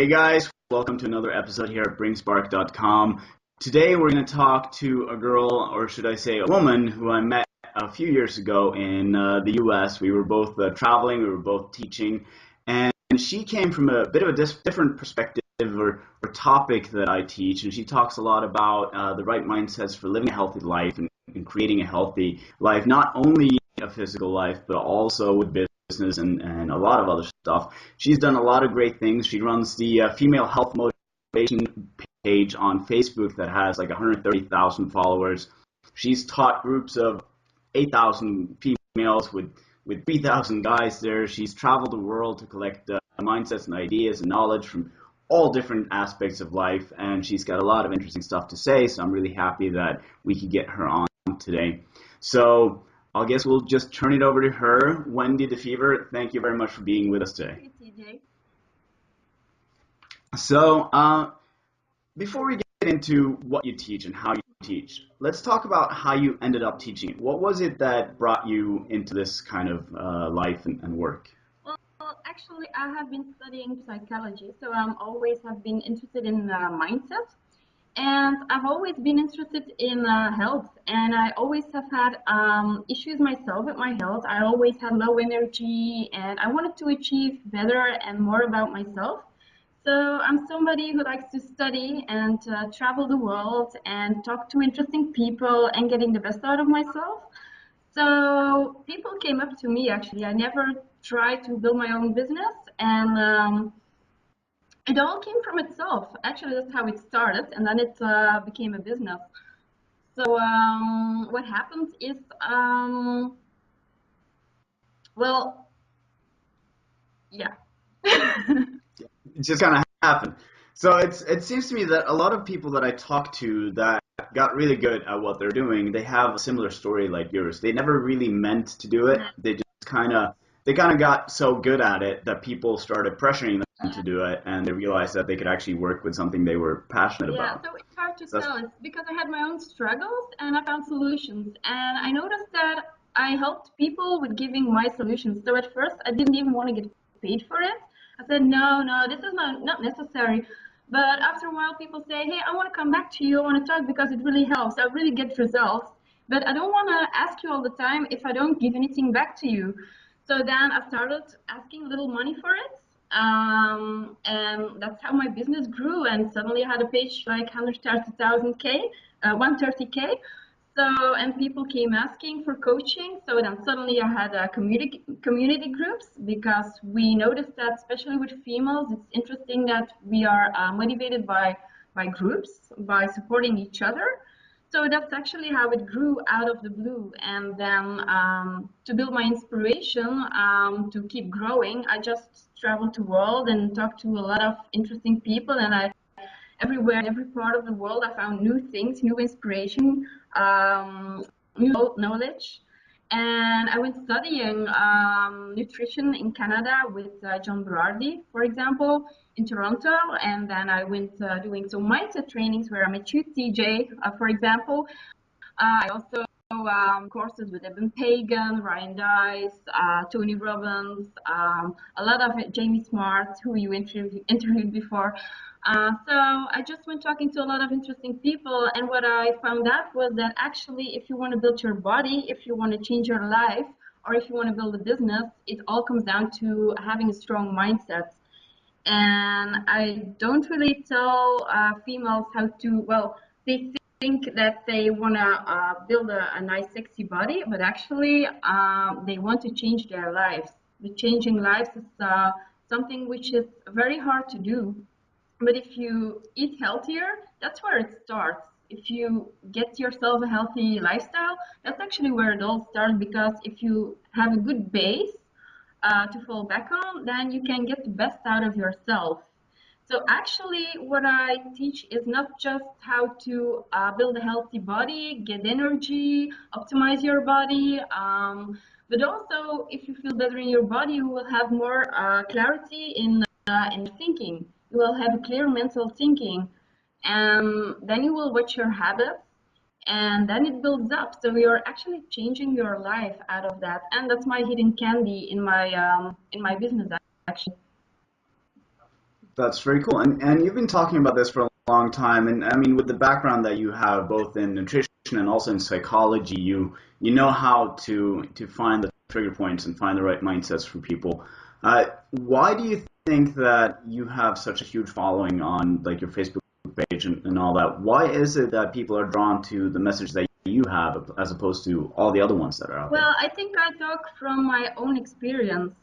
Hey guys, welcome to another episode here at bringspark.com. Today we're going to talk to a girl, or should I say a woman, who I met a few years ago in the US. We were both traveling, we were both teaching, and she came from a bit of a different perspective or topic that I teach, and she talks a lot about the right mindsets for living a healthy life and creating a healthy life, not only a physical life, but also with business and a lot of other stuff. She's done a lot of great things. She runs the Female Health Motivation page on Facebook that has like 130,000 followers. She's taught groups of 8,000 females with 3,000 guys there. She's traveled the world to collect mindsets and ideas and knowledge from all different aspects of life, and she's got a lot of interesting stuff to say, so I'm really happy that we could get her on today. So I guess we'll just turn it over to her. Wendy Defever, thank you very much for being with us today. Hey, TJ. So before we get into what you teach and how you teach, let's talk about how you ended up teaching. What was it that brought you into this kind of life and work? Well, actually, I have been studying psychology, so I always have been interested in mindset. And I've always been interested in health, and I always have had issues myself with my health. I always had low energy, and I wanted to achieve better and more about myself. So I'm somebody who likes to study and travel the world and talk to interesting people and getting the best out of myself. So people came up to me, actually. I never tried to build my own business, and it all came from itself. Actually, that's how it started, and then it became a business. So what happened is, well, yeah. It just kind of happened. So it seems to me that a lot of people that I talk to that got really good at what they're doing, they have a similar story like yours. They never really meant to do it. They kind of got so good at it that people started pressuring them to do it, and they realized that they could actually work with something they were passionate Yeah, about. so it's hard to That's tell. It's because I had my own struggles and I found solutions. And I noticed that I helped people with giving my solutions. So at first, I didn't even want to get paid for it. I said, no, this is not necessary. But after a while, people say, hey, I want to come back to you. I want to talk because it really helps. I really get results. But I don't want to ask you all the time if I don't give anything back to you. So then I started asking a little money for it. And that's how my business grew. And suddenly I had a page like 130,000K, 130K. So, and people came asking for coaching. So then suddenly I had community groups because we noticed that, especially with females, it's interesting that we are motivated by groups, by supporting each other. So that's actually how it grew out of the blue. And then to build my inspiration to keep growing, I just traveled the world and talked to a lot of interesting people. And everywhere, in every part of the world, I found new things, new inspiration, new knowledge. And I went studying nutrition in Canada with John Berardi, for example, in Toronto. And then I went doing some mindset trainings where I met you, TJ, for example. I also courses with Eben Pagan, Ryan Dice, Tony Robbins, a lot of it, Jamie Smart, who you interviewed before. So I just went talking to a lot of interesting people, and what I found out was that actually, if you want to build your body, if you want to change your life, or if you want to build a business, it all comes down to having a strong mindset. And I don't really tell females how to, well, they think that they want to build a nice, sexy body, but actually they want to change their lives. The changing lives is something which is very hard to do. But if you eat healthier, that's where it starts. If you get yourself a healthy lifestyle, that's actually where it all starts, because if you have a good base to fall back on, then you can get the best out of yourself. So actually, what I teach is not just how to build a healthy body, get energy, optimize your body, but also if you feel better in your body, you will have more clarity in thinking. You will have a clear mental thinking, and then you will watch your habits, and then it builds up. So you're actually changing your life out of that, and that's my hidden candy in my business, actually. That's very cool. And you've been talking about this for a long time. And I mean, with the background that you have both in nutrition and also in psychology, you know how to find the trigger points and find the right mindsets for people. Why do you think that you have such a huge following on like your Facebook page and all that? Why is it that people are drawn to the message that you have as opposed to all the other ones that are out there? Well, I think I talk from my own experience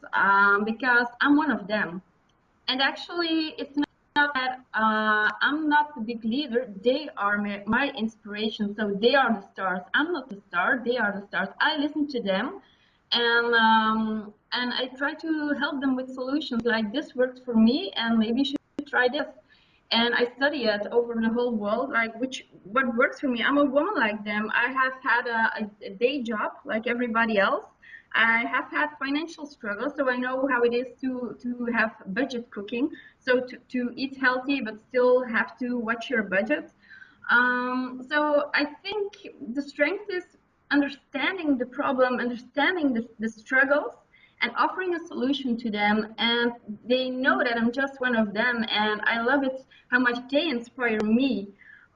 because I'm one of them. And actually, it's not that I'm not the big leader. They are my inspiration. So they are the stars. I'm not the star. They are the stars. I listen to them, and I try to help them with solutions like this worked for me, and maybe you should try this. And I study it over the whole world, like what works for me. I'm a woman like them. I have had a day job like everybody else. I have had financial struggles, so I know how it is to have budget cooking. So to eat healthy but still have to watch your budget. So I think the strength is understanding the problem, understanding the struggles, and offering a solution to them. And they know that I'm just one of them, and I love it how much they inspire me.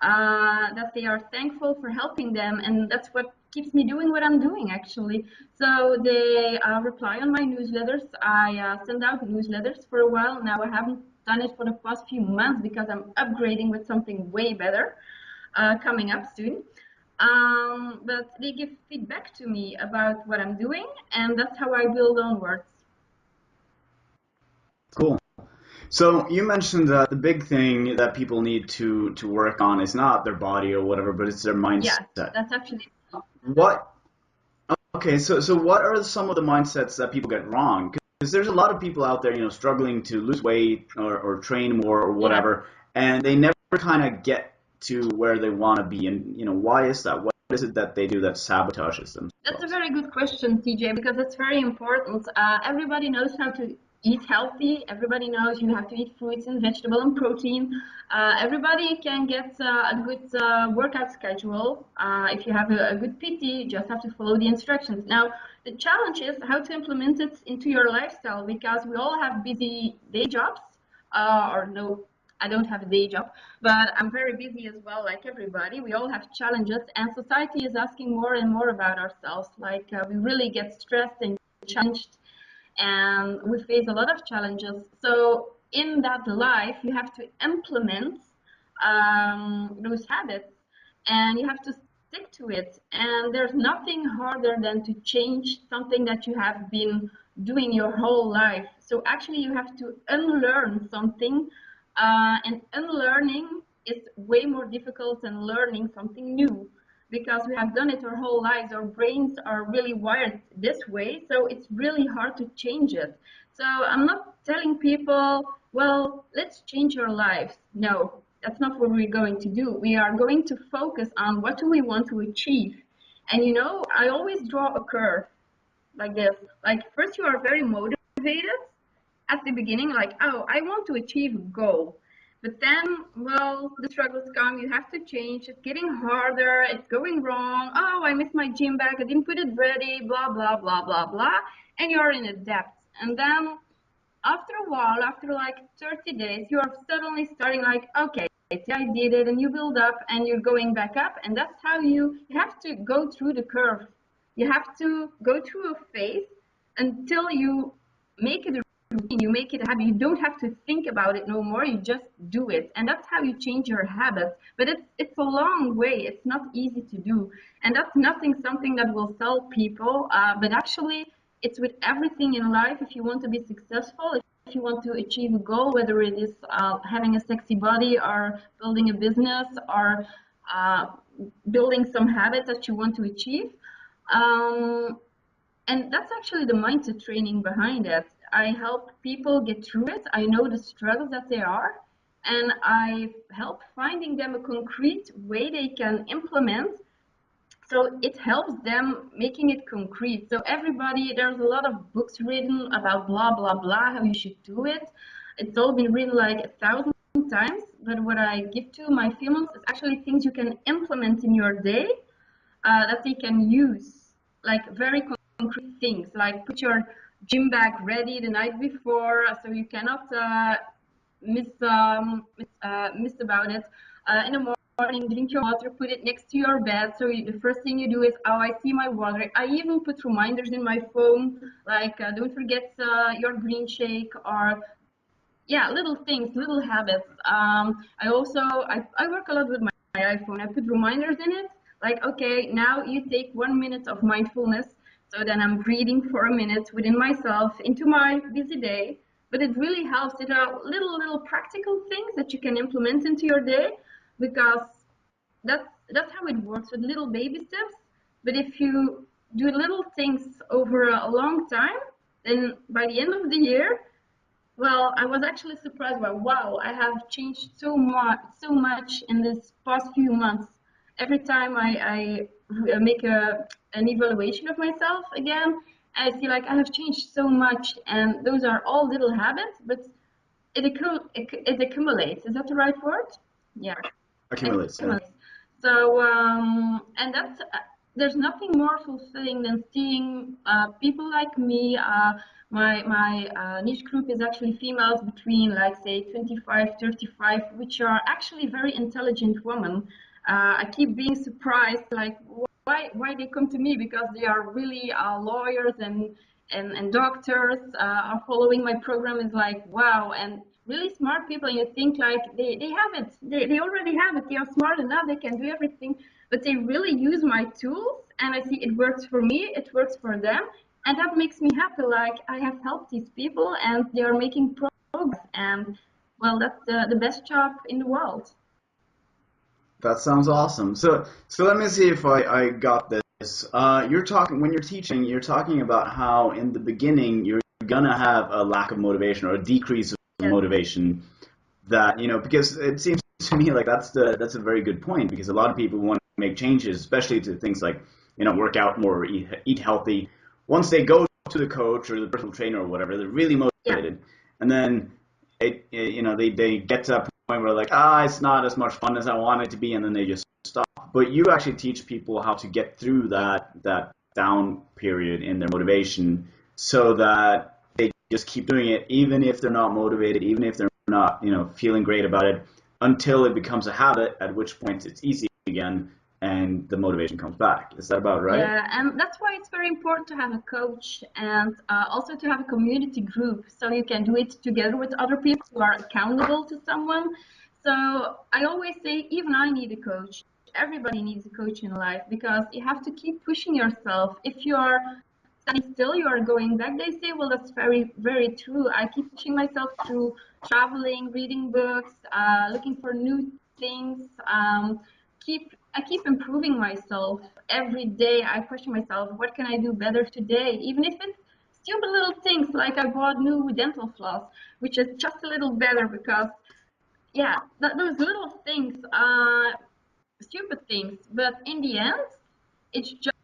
That they are thankful for helping them, and that's what keeps me doing what I'm doing actually. So they reply on my newsletters. I send out newsletters for a while now. I haven't done it for the past few months because I'm upgrading with something way better coming up soon. But they give feedback to me about what I'm doing, and that's how I build onwards. Cool. So you mentioned that the big thing that people need to work on is not their body or whatever, but it's their Yeah, mindset. that's actually What? Okay, so what are some of the mindsets that people get wrong? Because there's a lot of people out there, struggling to lose weight or train more or yeah. whatever, and they never kind of get to where they want to be. And why is that? What is it that they do that sabotages That's a themselves? very good question, TJ, because it's very important. Everybody knows how to eat healthy. Everybody knows you have to eat fruits and vegetables and protein. Everybody can get a good workout schedule. If you have a good PT, you just have to follow the instructions. Now, the challenge is how to implement it into your lifestyle because we all have busy day jobs, or no, I don't have a day job, but I'm very busy as well, like everybody. We all have challenges, and society is asking more and more about ourselves. Like we really get stressed and challenged, and we face a lot of challenges. So in that life, you have to implement those habits, and you have to stick to it. And there's nothing harder than to change something that you have been doing your whole life. So actually, you have to unlearn something, and unlearning is way more difficult than learning something new because we have done it our whole lives. Our brains are really wired this way, so it's really hard to change it. So I'm not telling people, well, let's change our lives. No, that's not what we're going to do. We are going to focus on what do we want to achieve. And I always draw a curve like this. Like first you are very motivated at the beginning, like, oh, I want to achieve a goal. But then, well, the struggles come, you have to change, it's getting harder, it's going wrong, oh, I missed my gym bag, I didn't put it ready, blah, blah, blah, blah, blah, and you're in a debt. And then after a while, after like 30 days, you are suddenly starting like, okay, I did it, and you build up and you're going back up, and that's how you have to go through the curve. You have to go through a phase until you make it a routine, you make it a habit. You don't have to think about it no more, you just do it. And that's how you change your habits. But it's a long way, it's not easy to do. And that's nothing something that will sell people, but actually it's with everything in life. If you want to be successful, if you want to achieve a goal, whether it is having a sexy body or building a business or uh, building some habits that you want to achieve, um, and that's actually the mindset training behind it. I help people get through it. I know the struggles that they are, and I help finding them a concrete way they can implement, so it helps them making it concrete. So everybody, there's a lot of books written about blah blah blah how you should do it. It's all been written like 1,000 times, but what I give to my females is actually things you can implement in your day, that they can use, like very concrete things, like put your gym bag ready the night before, so you cannot miss about it. In the morning, drink your water, put it next to your bed. So the first thing you do is, oh, I see my water. I even put reminders in my phone, like don't forget your green shake, or yeah, little things, little habits. I work a lot with my iPhone. I put reminders in it, like, okay, now you take 1 minute of mindfulness. So then I'm breathing for a minute within myself into my busy day. But it really helps. There are little practical things that you can implement into your day, because that's how it works, with little baby steps. But if you do little things over a long time, then by the end of the year, well, I was actually surprised by, wow, I have changed so much in this past few months. Every time I make an evaluation of myself again, I see like I have changed so much, and those are all little habits, but it accumulates. Is that the right word? Yeah, it Accumulates, yeah. accumulates. So, and that's there's nothing more fulfilling than seeing people like me. My niche group is actually females between, like, say, 25, 35, which are actually very intelligent women. I keep being surprised, like, why they come to me, because they are really lawyers and doctors are following my program. Is like, wow, and really smart people. And you think like they have it, they already have it, they are smart enough, they can do everything, but they really use my tools, and I see it works for me, it works for them, and that makes me happy. Like, I have helped these people and they are making progress, and well, that's the best job in the world. That sounds awesome. So let me see if I got this. You're talking when you're teaching, you're talking about how in the beginning you're gonna have a lack of motivation or a decrease of Yes. motivation. That because it seems to me like that's a very good point, because a lot of people want to make changes, especially to things like work out more, or eat healthy. Once they go to the coach or the personal trainer or whatever, they're really Yeah. motivated, and then they get to that point where like, it's not as much fun as I want it to be, and then they just stop. But you actually teach people how to get through that down period in their motivation, so that they just keep doing it, even if they're not motivated, even if they're not feeling great about it, until it becomes a habit, at which point it's easy again and the motivation comes back. Is that about right? Yeah, and that's why it's very important to have a coach, and also to have a community group, so you can do it together with other people who are accountable to someone. So I always say, even I need a coach. Everybody needs a coach in life, because you have to keep pushing yourself. If you are standing still, you are going back. They say, well, that's very, very true. I keep pushing myself through traveling, reading books, looking for new things. I keep improving myself every day. I question myself, what can I do better today? Even if it's stupid little things, like I bought new dental floss, which is just a little better, because yeah, those little things, stupid things, but in the end, it's just,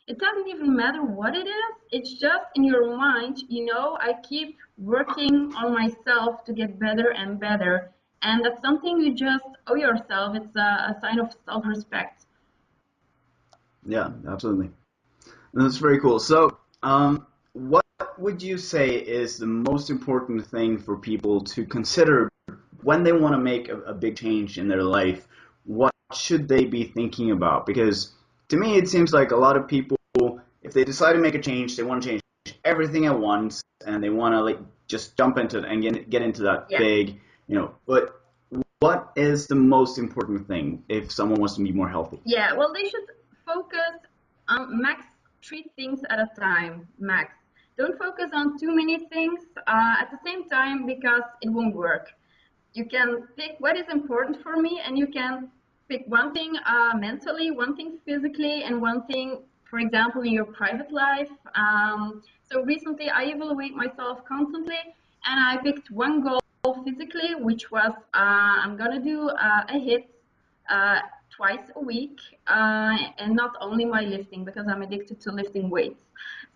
it doesn't even matter what it is. It's just in your mind, I keep working on myself to get better and better. And that's something you just owe yourself. It's a sign of self-respect. Yeah, absolutely. That's very cool. So, what would you say is the most important thing for people to consider when they want to make a big change in their life? What should they be thinking about? Because to me, it seems like a lot of people, if they decide to make a change, they want to change everything at once, and they want to like just jump into it and get into that Yeah. big, But what is the most important thing if someone wants to be more healthy? Yeah, well, they should focus on max 3 things at a time, max. Don't focus on too many things at the same time, because it won't work. You can pick what is important for me, and you can pick one thing mentally, one thing physically, and one thing, for example, in your private life. So recently I evaluate myself constantly, and I picked one goal physically, which was I'm gonna do a hit uh, twice a week, and not only my lifting, because I'm addicted to lifting weights.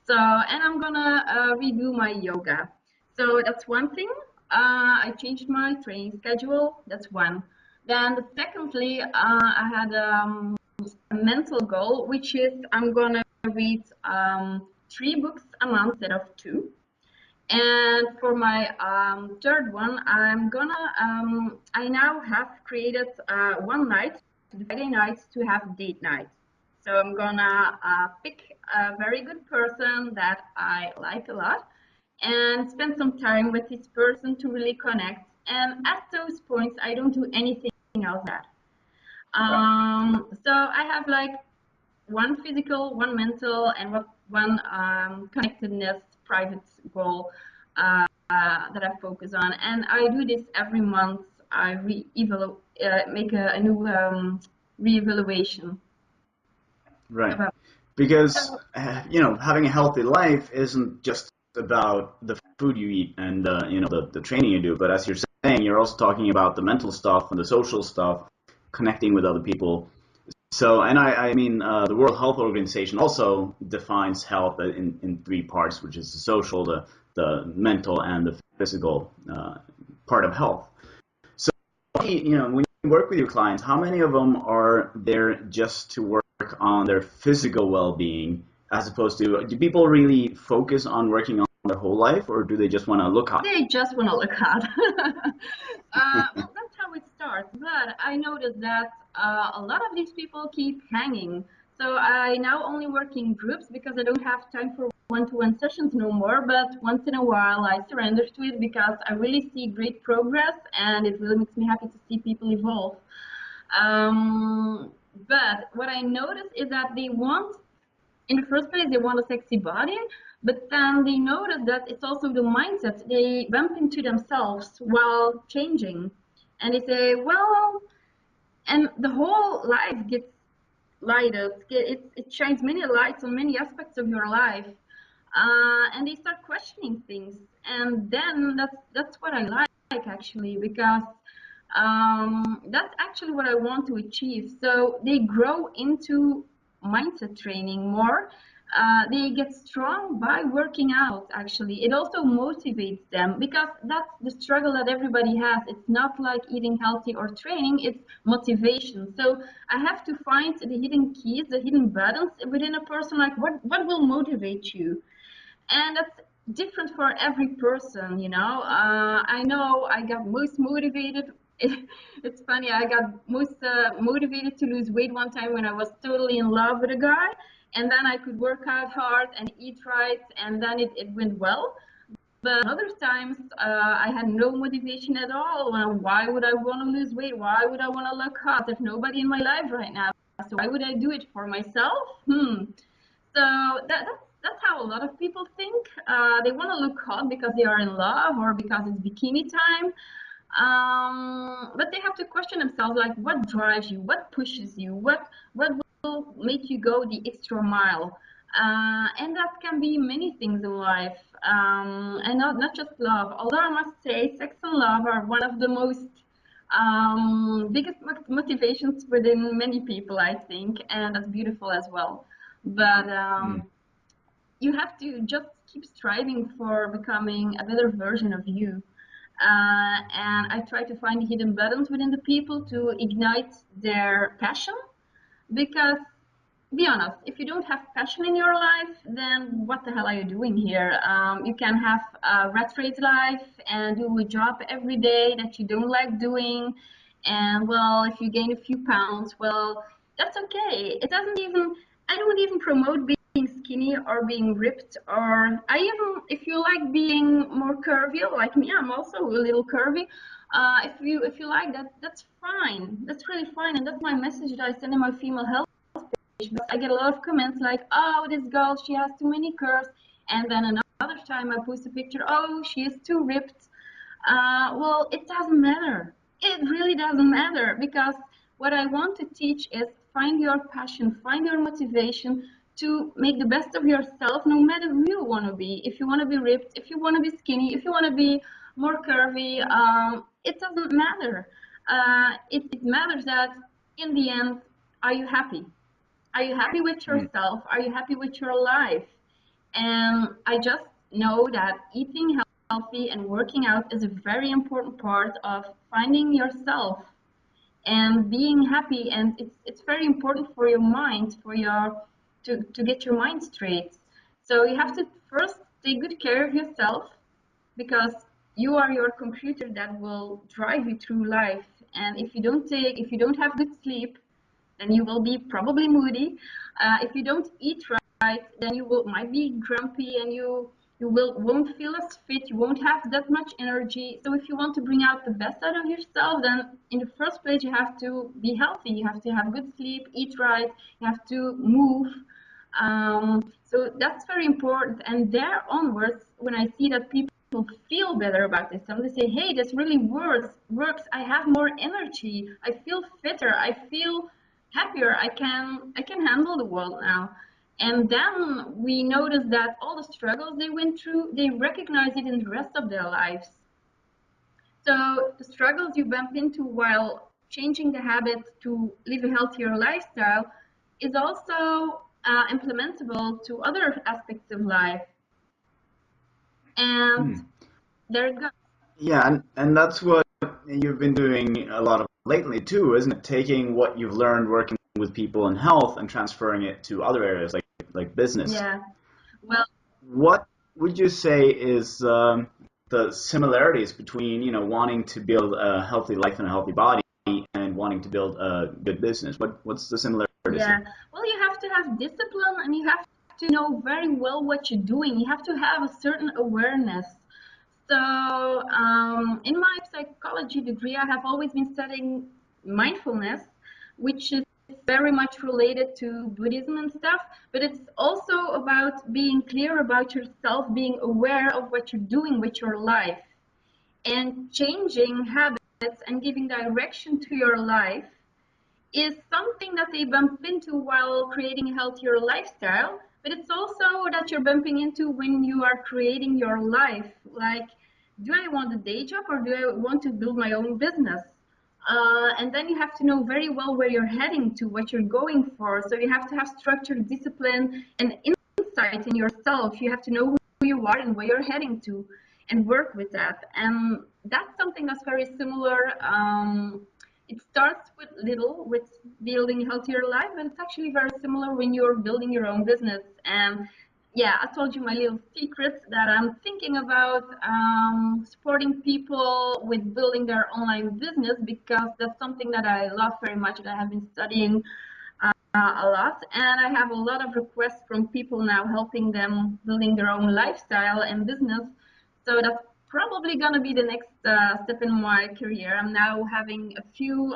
So, and I'm gonna redo my yoga. So that's one thing. I changed my training schedule. That's one. Then, secondly, I had a mental goal, which is I'm gonna read 3 books a month instead of 2. And for my third one, I now have created one night, the Friday nights, to have date night. So I'm gonna pick a very good person that I like a lot and spend some time with this person to really connect. And at those points, I don't do anything else than that. Right. So I have like one physical, one mental, and one connectedness private goal that I focus on. And I do this every month. I make a new reevaluation Right. about. Because, So having a healthy life isn't just about the food you eat and, the training you do, but as you're saying, you're also talking about the mental stuff and the social stuff, connecting with other people. So, and I mean, the World Health Organization also defines health in three parts, which is the social, the mental, and the physical part of health. So, when you work with your clients, how many of them are there just to work on their physical well-being, as opposed to, do people really focus on working on their whole life, or do they just want to look hot? they just want to look hot. Well, that's how it starts. But I noticed that a lot of these people keep hanging. So I now only work in groups because I don't have time for one-to-one sessions no more. But once in a while, I surrender to it because I really see great progress, and it really makes me happy to see people evolve. Um, but what I notice is that they want, in the first place, they want a sexy body, but then they notice that it's also the mindset. They bump into themselves while changing, and they say, well, and the whole life gets lighted. It shines many lights on many aspects of your life, and they start questioning things. And then that's what I like actually, because that's actually what I want to achieve. So they grow into mindset training more. They get strong by working out, actually. It also motivates them because that's the struggle that everybody has. It's not like eating healthy or training, it's motivation. So I have to find the hidden keys, the hidden buttons within a person, like what will motivate you? And that's different for every person, you know. I know I got most motivated. It's funny, I got most motivated to lose weight one time when I was totally in love with a guy, and then I could work out hard and eat right, and then it went well. But other times, I had no motivation at all. Why would I want to lose weight? Why would I want to look hot? There's nobody in my life right now. So why would I do it for myself? So that's how a lot of people think. They want to look hot because they are in love or because it's bikini time. But they have to question themselves, like, what drives you? What pushes you? What will make you go the extra mile? And that can be many things in life, and not just love. Although I must say, sex and love are one of the most biggest motivations within many people, I think, and that's beautiful as well. But Mm. you have to just keep striving for becoming a better version of you. And I try to find hidden buttons within the people to ignite their passion. Because, be honest, if you don't have passion in your life, then what the hell are you doing here? You can have a rat race life and do a job every day that you don't like doing. And well, if you gain a few pounds, well, that's okay. It doesn't even, I don't even promote being skinny or being ripped, or I even, if you like being more curvy, like me, I'm also a little curvy. If you like that, that's fine. That's really fine, and that's my message that I send in my female health. But I get a lot of comments like, "Oh, this girl, she has too many curves," and then another time I post a picture, "Oh, she is too ripped." Well, it doesn't matter. It really doesn't matter, because what I want to teach is find your passion, find your motivation to make the best of yourself, no matter who you want to be. If you want to be ripped, if you want to be skinny, if you want to be more curvy, it doesn't matter. It matters that in the end, are you happy? Are you happy with Mm. yourself? Are you happy with your life? And I just know that eating healthy and working out is a very important part of finding yourself and being happy. And it's very important for your mind, for your to get your mind straight. So you have to first take good care of yourself, because you are your computer that will drive you through life. And if you don't have good sleep, then you will be probably moody. If you don't eat right, then you might be grumpy, and won't feel as fit. You won't have that much energy. So if you want to bring out the best out of yourself, then in the first place you have to be healthy. You have to have good sleep, eat right. You have to move. So that's very important. And there onwards, when I see that people feel better about this, and they say, "Hey, this really works. I have more energy. I feel fitter. I feel happier. I can handle the world now." And then we notice that all the struggles they went through, they recognize it in the rest of their lives. So the struggles you bump into while changing the habit to live a healthier lifestyle is also implementable to other aspects of life. And Hmm. there it goes. Yeah, and that's what you've been doing a lot of lately too, isn't it? Taking what you've learned working with people in health and transferring it to other areas like business. Yeah. Well, What would you say is the similarities between, wanting to build a healthy life and a healthy body and wanting to build a good business? What's the similarities yeah. there? Well, you have to have discipline, and you have to know very well what you're doing. You have to have a certain awareness. So, in my psychology degree, I have always been studying mindfulness, which is very much related to Buddhism and stuff, but it's also about being clear about yourself, being aware of what you're doing with your life, and changing habits and giving direction to your life is something that they bump into while creating a healthier lifestyle, but it's also that you're bumping into when you are creating your life. Like, do I want a day job or do I want to build my own business? And then you have to know very well where you're heading to, what you're going for. So you have to have structure, discipline, and insight in yourself. You have to know who you are and where you're heading to, and work with that. And that's something that's very similar. It starts with little, with building a healthier life, and it's actually very similar when you're building your own business. And yeah, I told you my little secret that I'm thinking about supporting people with building their online business, because that's something that I love very much, that I have been studying a lot. And I have a lot of requests from people now helping them building their own lifestyle and business. So that's probably going to be the next step in my career. I'm now having a few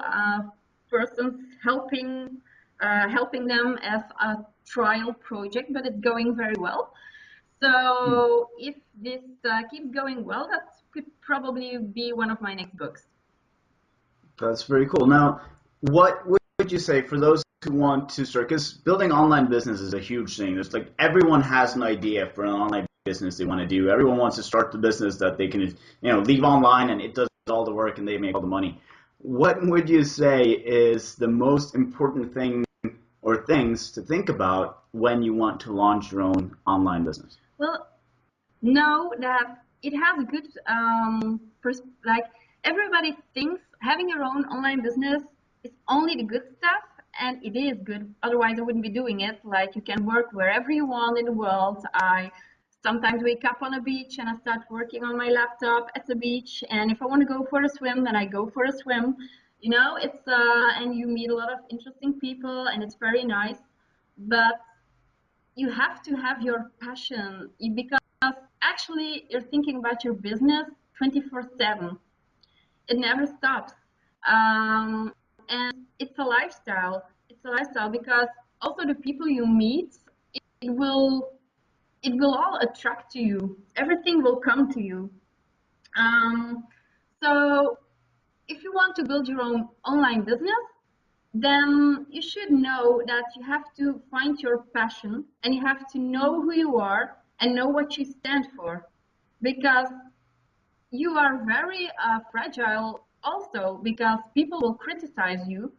persons helping them as a trial project, but it's going very well. Hmm. So if this keeps going well, that could probably be one of my next books. That's very cool. Now, what would you say for those who want to start? Because building online business is a huge thing. It's like everyone has an idea for an online business they want to do. Everyone wants to start the business that they can, leave online and it does all the work and they make all the money. What would you say is the most important thing or things to think about when you want to launch your own online business? Well, know that it has a good like, everybody thinks having your own online business is only the good stuff, and it is good, otherwise I wouldn't be doing it. Like, you can work wherever you want in the world. I sometimes wake up on a beach and I start working on my laptop at the beach, and if I want to go for a swim, then I go for a swim. It's and you meet a lot of interesting people, and it's very nice. But you have to have your passion, because actually you're thinking about your business 24/7. It never stops. And it's a lifestyle. It's a lifestyle because also the people you meet, it will it will all attract to you. Everything will come to you. Um, so if you want to build your own online business, then you should know that you have to find your passion, and you have to know who you are and know what you stand for, because you are very fragile also, because people will criticize you,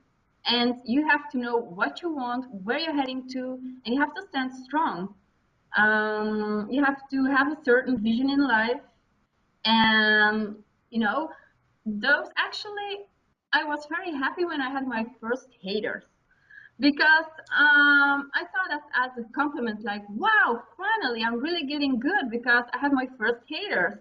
and you have to know what you want, where you're heading to, and you have to stand strong. You have to have a certain vision in life, and you know those actually, I was very happy when I had my first haters, because I saw that as a compliment, like, wow, finally I'm really getting good because I have my first haters.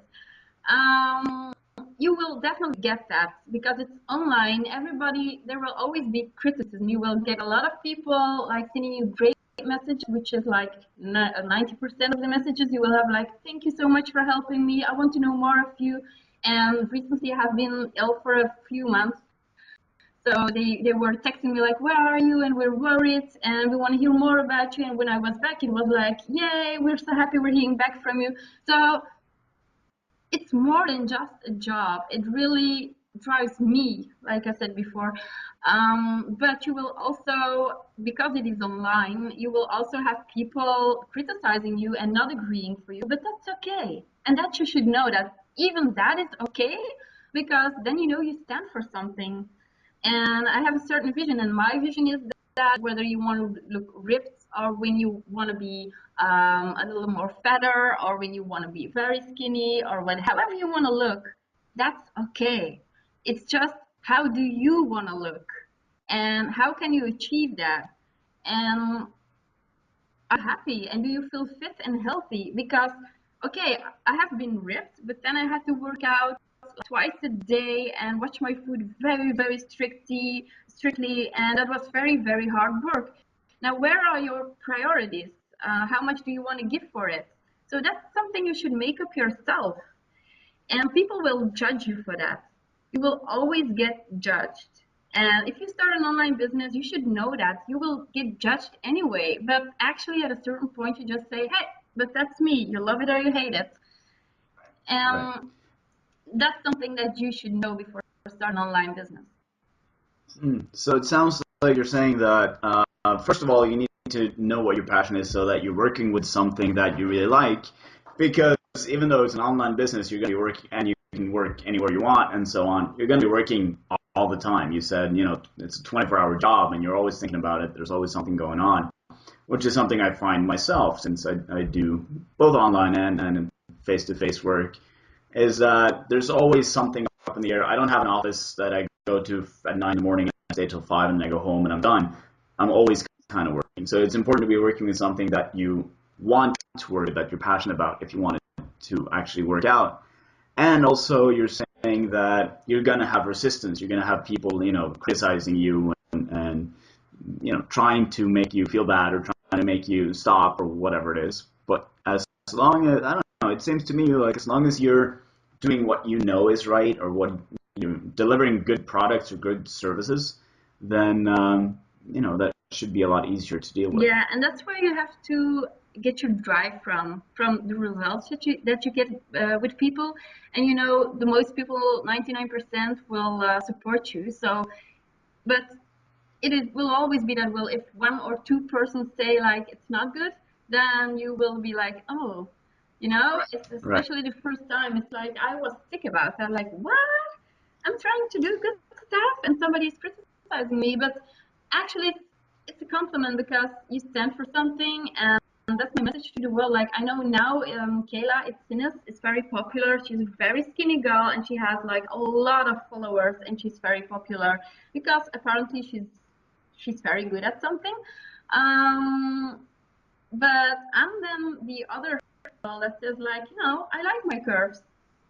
Um, you will definitely get that because it's online. Everybody, there will always be criticism. You will get a lot of people like sending you great messages, which is like 90% of the messages you will have like, thank you so much for helping me. I want to know more of you. And recently I have been ill for a few months. So they were texting me like, where are you? And we're worried and we want to hear more about you. And when I was back, it was like, yay, we're so happy we're hearing back from you. So it's more than just a job. It really drives me, like I said before. But you will also, because it is online, you will also have people criticizing you and not agreeing for you, but that's okay. And that you should know that even that is okay, because then you know you stand for something. And I have a certain vision, and my vision is that whether you want to look ripped or when you want to be a little more fatter or when you want to be very skinny or when however you want to look, that's okay. It's just how do you want to look and how can you achieve that? And are you happy and do you feel fit and healthy? Because okay, I have been ripped, but then I had to work out twice a day and watch my food very strictly, and that was very hard work. Now, where are your priorities? How much do you want to give for it? So that's something you should make up yourself, and people will judge you for that. You will always get judged. And if you start an online business, you should know that you will get judged anyway. But actually, at a certain point, you just say, hey, but that's me. You love it or you hate it. Right. And that's something that you should know before you start an online business. So it sounds like you're saying that first of all, you need to know what your passion is so that you're working with something that you really like. Because even though it's an online business, you're going to be working and you can work anywhere you want and so on. You're going to be working all the time. You said, it's a 24-hour job and you're always thinking about it. There's always something going on, which is something I find myself since I do both online and face-to-face work, is that there's always something up in the air. I don't have an office that I go to at 9 in the morning and I stay till 5 and then I go home and I'm done. I'm always kind of working. So it's important to be working with something that you want to work with, that you're passionate about if you want it to actually work out. And also you're saying that you're going to have resistance. You're going to have people, criticizing you and trying to make you feel bad or trying to make you stop or whatever it is. But as long as, I don't know, it seems to me like as long as you're doing what you know is right or what you're delivering good products or good services, then, that should be a lot easier to deal with. Yeah, and that's where you have to get your drive from the results that you get with people. And the most people, 99% will support you. So, but will always be that, well, if one or two persons say like it's not good, then you will be like, oh, it's Right. especially the first time. It's like I was sick about that. Like, what? I'm trying to do good stuff and somebody's criticizing me, but actually it's a compliment because you stand for something, and that's my message to the world. Like I know now, Kayla, it's Sinus, is very popular. She's a very skinny girl and she has like a lot of followers and she's very popular because apparently she's very good at something. Um, but I'm then the other girl that says like, I like my curves.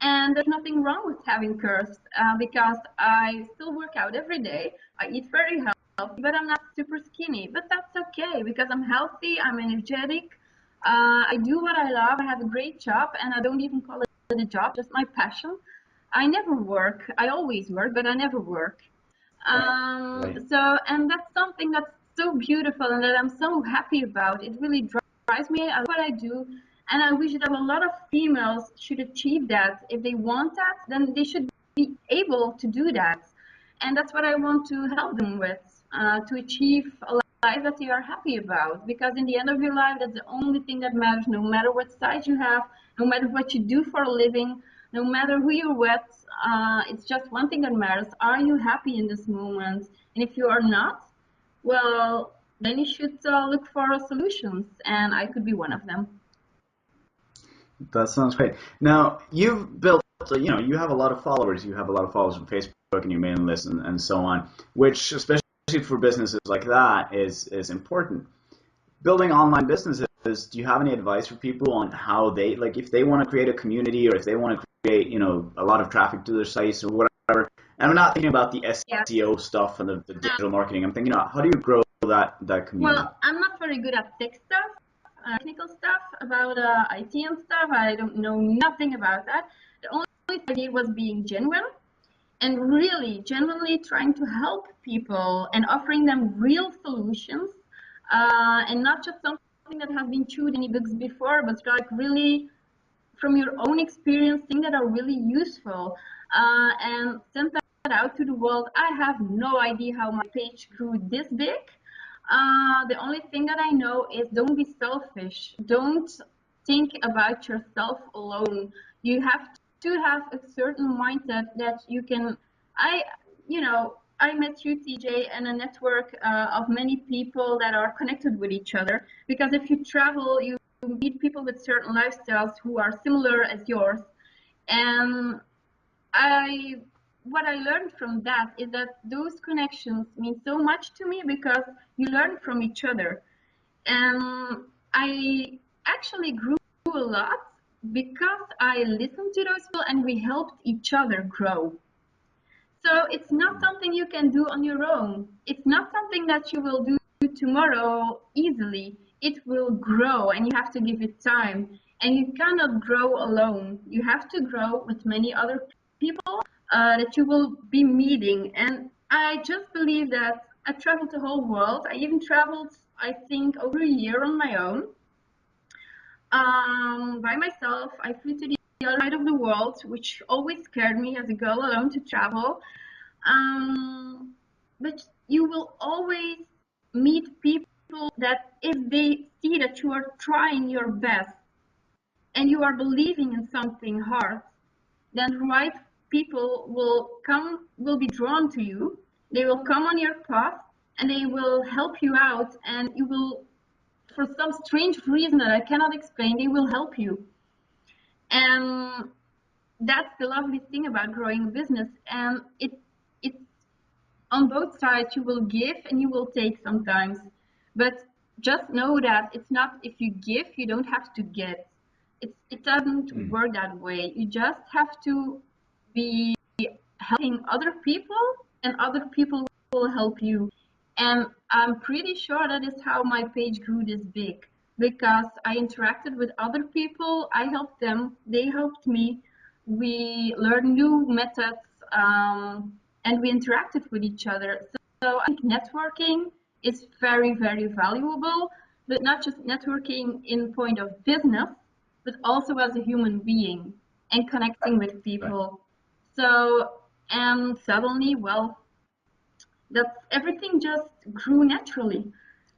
And there's nothing wrong with having curves because I still work out every day. I eat very healthy, but I'm not super skinny. But that's okay because I'm healthy, I'm energetic. I do what I love. I have a great job, and I don't even call it a job, just my passion. I never work. I always work, but I never work. Right. And that's something that's so beautiful and that I'm so happy about. It really drives me. I love what I do. And I wish that a lot of females should achieve that. If they want that, then they should be able to do that. And that's what I want to help them with, to achieve a life that they are happy about. Because in the end of your life, that's the only thing that matters, no matter what size you have, no matter what you do for a living, no matter who you're with, it's just one thing that matters. Are you happy in this moment? And if you are not, well, then you should look for solutions. And I could be one of them. That sounds great. Now, you've built, you have a lot of followers. You have a lot of followers on Facebook and your mailing list and so on, which, especially for businesses like that, is important. Building online businesses do you have any advice for people on how they, like, if they want to create a community or if they want to create, a lot of traffic to their sites or whatever? And I'm not thinking about the Yeah. SEO stuff and the digital marketing. I'm thinking, how do you grow that community? Well, I'm not very good at tech stuff, technical stuff about IT and stuff. I don't know nothing about that. The only thing I did was being genuine and really genuinely trying to help people and offering them real solutions, and not just something that has been chewed in any books before, but like really from your own experience, things that are really useful, and send that out to the world. I have no idea how my page grew this big. The only thing that I know is don't be selfish. Don't think about yourself alone. You have to have a certain mindset that you can. I, I met you, TJ, and a network of many people that are connected with each other. Because if you travel, you meet people with certain lifestyles who are similar as yours. And what I learned from that is that those connections mean so much to me because you learn from each other. And I actually grew a lot because I listened to those people and we helped each other grow. So it's not something you can do on your own. It's not something that you will do tomorrow easily. It will grow and you have to give it time. And you cannot grow alone. You have to grow with many other people that you will be meeting. And I just believe that I traveled the whole world. I even traveled, I think, over a year on my own, by myself. I flew to the other side of the world, which always scared me as a girl alone to travel. But you will always meet people that if they see that you are trying your best and you are believing in something hard, then the right people will be drawn to you. They will come on your path and they will help you out, and you will, for some strange reason that I cannot explain, they will help you. And that's the lovely thing about growing a business. And it's on both sides. You will give and you will take sometimes, but just know that it's not, if you give you don't have to get. It doesn't work that way. You just have to be helping other people and other people will help you. And I'm pretty sure that is how my page grew this big, because I interacted with other people. I helped them, they helped me. We learned new methods, and we interacted with each other. So I think networking is very, very valuable, but not just networking in point of business, but also as a human being and connecting with people. So, and suddenly, well, that's everything just grew naturally.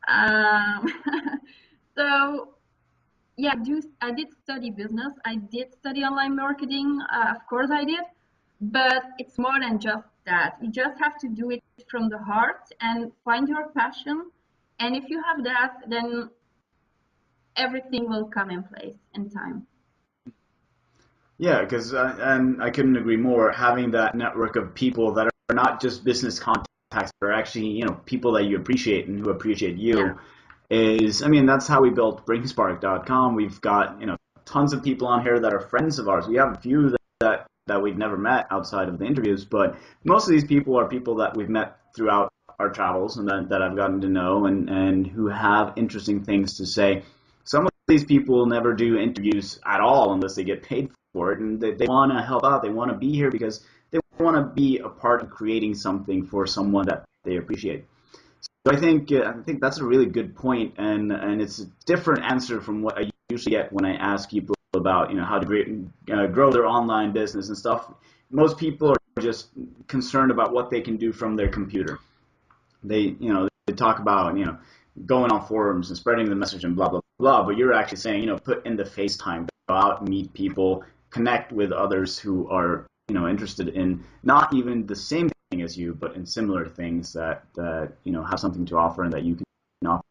Um, so, yeah, I did study business. I did study online marketing. Of course, I did. But it's more than just that. You just have to do it from the heart and find your passion. And if you have that, then everything will come in place in time. Yeah, because and I couldn't agree more. Having that network of people that are not just business contacts, but are actually people that you appreciate and who appreciate you, Yeah. is, I mean, that's how we built Bringspark.com. We've got tons of people on here that are friends of ours. We have a few that we've never met outside of the interviews, but most of these people are people that we've met throughout our travels and that I've gotten to know and who have interesting things to say. Some of these people never do interviews at all unless they get paid for it, and they want to help out. They want to be here because they want to be a part of creating something for someone that they appreciate. So I think that's a really good point, and it's a different answer from what I usually get when I ask people about how to grow their online business and stuff. Most people are just concerned about what they can do from their computer. They talk about going on forums and spreading the message and blah blah blah. But you're actually saying put in the face time, go out, meet people, connect with others who are interested in not even the same thing as you, but in similar things that have something to offer and that you can offer,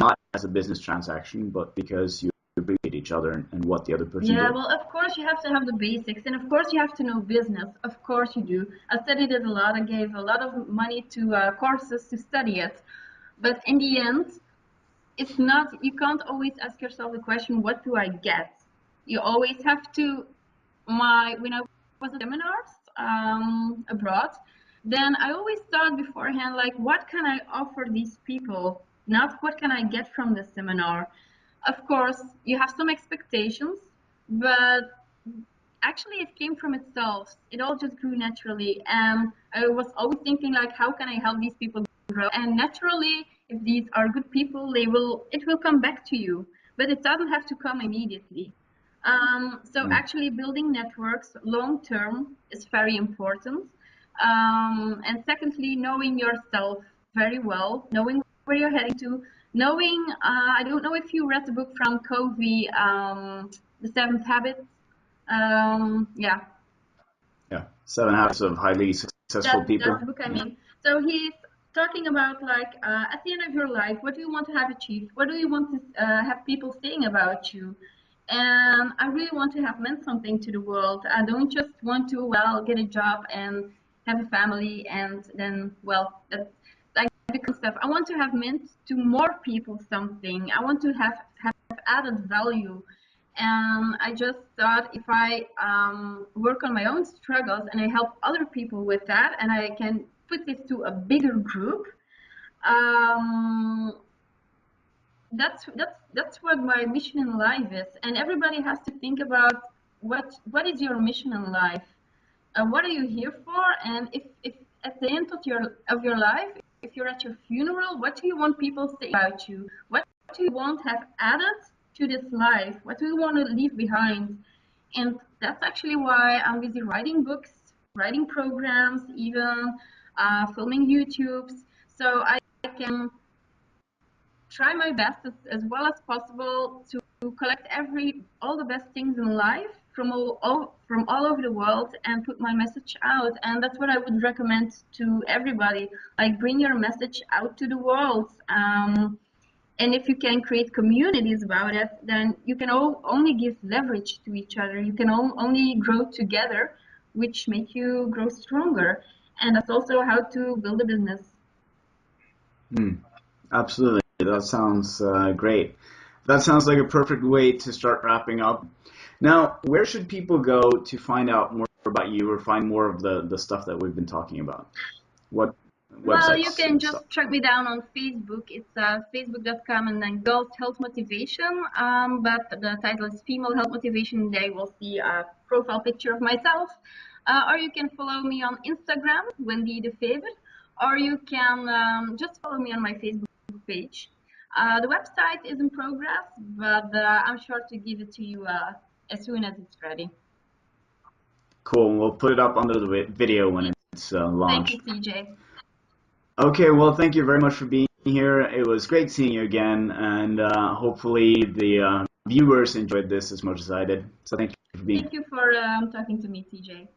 not as a business transaction, but because you appreciate each other and what the other person Yeah, did. well, of course you have to have the basics, and of course you have to know business. Of course you do. I studied it a lot. I gave a lot of money to courses to study it. But in the end, it's not, you can't always ask yourself the question, what do I get? You always have to, when I was at seminars abroad, then I always thought beforehand, like, what can I offer these people? Not what can I get from the seminar. Of course, you have some expectations, but actually it came from itself. It all just grew naturally. And I was always thinking, like, how can I help these people grow? And naturally, if these are good people, it will come back to you, but it doesn't have to come immediately. So actually building networks long term is very important. And secondly, knowing yourself very well, knowing where you're heading to, knowing, I don't know if you read the book from Covey, The Seventh Habits. Yeah, Yeah, Seven Habits of Highly Successful People. that's the book I mean. So he's talking about, like, at the end of your life, what do you want to have achieved? What do you want to have people saying about you? And I really want to have meant something to the world. I don't just want to, well, get a job and have a family and then, well, that's like the stuff. I want to have meant to more people something. I want to have added value. And I just thought, if I work on my own struggles and I help other people with that, and I can put this to a bigger group, um, that's what my mission in life is. And everybody has to think about, what is your mission in life? What are you here for? And if at the end of your life, if you're at your funeral, what do you want people to say about you? What do you want to have added to this life? What do you want to leave behind? And that's actually why I'm busy writing books, writing programs, even filming YouTubes, so I can try my best as well as possible to collect all the best things in life from all over the world and put my message out. And that's what I would recommend to everybody, like, bring your message out to the world. And if you can create communities about it, then you can only give leverage to each other. You can only grow together, which make you grow stronger. And that's also how to build a business. Absolutely. That sounds great. That sounds like a perfect way to start wrapping up. Now, where should people go to find out more about you or find more of the stuff that we've been talking about? What Well, websites you can and just stuff? track me down on Facebook. It's facebook.com and then Girls Health Motivation. But the title is Female Health Motivation. There you will see a profile picture of myself. Or you can follow me on Instagram, Wendy Defever. Or you can just follow me on my Facebook page. The website is in progress, but I'm sure to give it to you as soon as it's ready. Cool. We'll put it up under the video when it's Thank you, launched. CJ. Okay, well, thank you very much for being here. It was great seeing you again, and hopefully the viewers enjoyed this as much as I did. So thank you for being here. Thank you for talking to me, CJ.